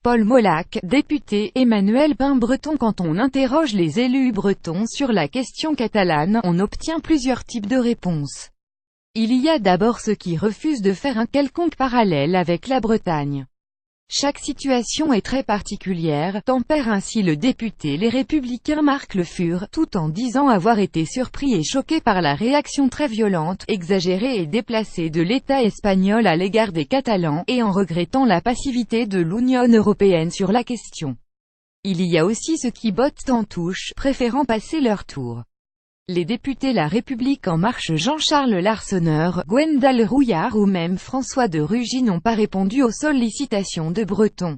Paul Molac, député, Emmanuel Pin-Breton. Quand on interroge les élus bretons sur la question catalane, on obtient plusieurs types de réponses. Il y a d'abord ceux qui refusent de faire un quelconque parallèle avec la Bretagne. Chaque situation est très particulière, tempère ainsi le député. Les Républicains Marc Le Fur, tout en disant avoir été surpris et choqué par la réaction très violente, exagérée et déplacée de l'État espagnol à l'égard des Catalans, et en regrettant la passivité de l'Union européenne sur la question. Il y a aussi ceux qui bottent en touche, préférant passer leur tour. Les députés La République En Marche, Jean-Charles Larsonneur, Gwendal Rouillard ou même François de Rugy n'ont pas répondu aux sollicitations de Breton.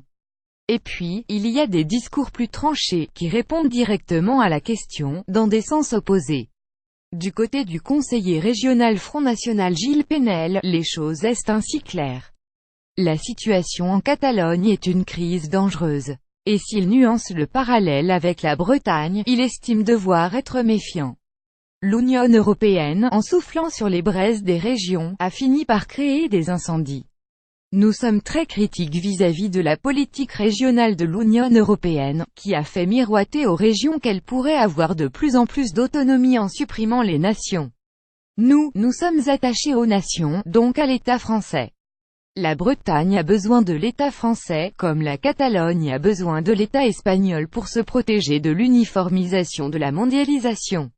Et puis, il y a des discours plus tranchés, qui répondent directement à la question, dans des sens opposés. Du côté du conseiller régional Front National Gilles Penel, les choses est ainsi claires. La situation en Catalogne est une crise dangereuse. Et s'il nuance le parallèle avec la Bretagne, il estime devoir être méfiant. L'Union européenne, en soufflant sur les braises des régions, a fini par créer des incendies. Nous sommes très critiques vis-à-vis de la politique régionale de l'Union européenne, qui a fait miroiter aux régions qu'elles pourraient avoir de plus en plus d'autonomie en supprimant les nations. Nous sommes attachés aux nations, donc à l'État français. La Bretagne a besoin de l'État français, comme la Catalogne a besoin de l'État espagnol pour se protéger de l'uniformisation de la mondialisation.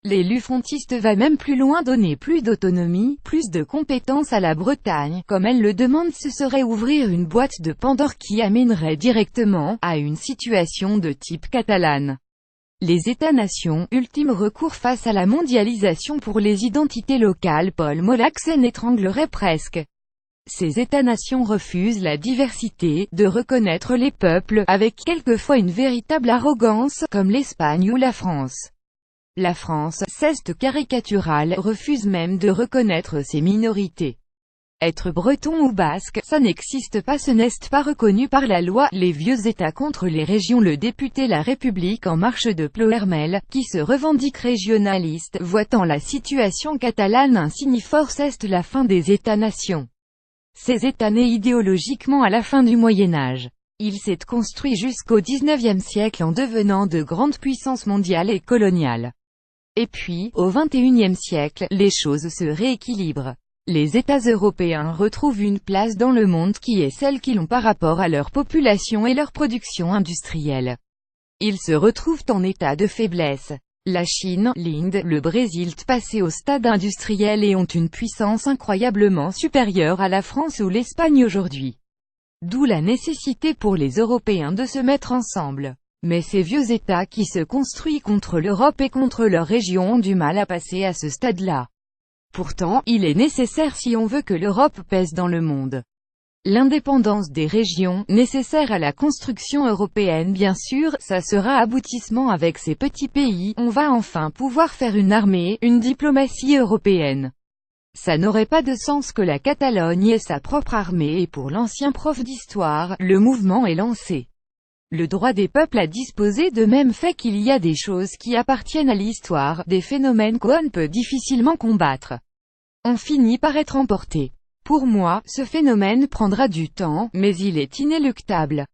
L'élu frontiste va même plus loin, donner plus d'autonomie, plus de compétences à la Bretagne, comme elle le demande. Ce serait ouvrir une boîte de Pandore qui amènerait directement à une situation de type catalane. Les États-nations, ultime recours face à la mondialisation pour les identités locales. Paul Molac s'en étranglerait presque. Ces États-nations refusent la diversité, de reconnaître les peuples, avec quelquefois une véritable arrogance, comme l'Espagne ou la France. La France, c'est caricatural, refuse même de reconnaître ses minorités. Être breton ou basque, ça n'existe pas, ce n'est pas reconnu par la loi. Les vieux États contre les régions. Le député La République En Marche de Ploermel, qui se revendique régionaliste, voit en la situation catalane un signe fort, c'est la fin des États-nations. Ces États nés idéologiquement à la fin du Moyen-Âge. Il s'est construit jusqu'au XIXe siècle en devenant de grandes puissances mondiales et coloniales. Et puis, au XXIe siècle, les choses se rééquilibrent. Les États européens retrouvent une place dans le monde qui est celle qu'ils ont par rapport à leur population et leur production industrielle. Ils se retrouvent en état de faiblesse. La Chine, l'Inde, le Brésil passés au stade industriel et ont une puissance incroyablement supérieure à la France ou l'Espagne aujourd'hui. D'où la nécessité pour les Européens de se mettre ensemble. Mais ces vieux États qui se construisent contre l'Europe et contre leur région ont du mal à passer à ce stade-là. Pourtant, il est nécessaire si on veut que l'Europe pèse dans le monde. L'indépendance des régions, nécessaire à la construction européenne bien sûr, ça sera aboutissement avec ces petits pays, on va enfin pouvoir faire une armée, une diplomatie européenne. Ça n'aurait pas de sens que la Catalogne ait sa propre armée et pour l'ancien prof d'histoire, le mouvement est lancé. Le droit des peuples à disposer d'eux-mêmes fait qu'il y a des choses qui appartiennent à l'histoire, des phénomènes qu'on peut difficilement combattre. On finit par être emporté. Pour moi, ce phénomène prendra du temps, mais il est inéluctable.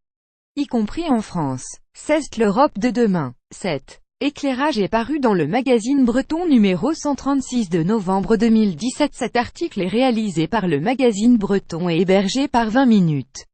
Y compris en France. C'est l'Europe de demain. Cet éclairage est paru dans le magazine breton numéro 136 de novembre 2017. Cet article est réalisé par le magazine breton et hébergé par 20 minutes.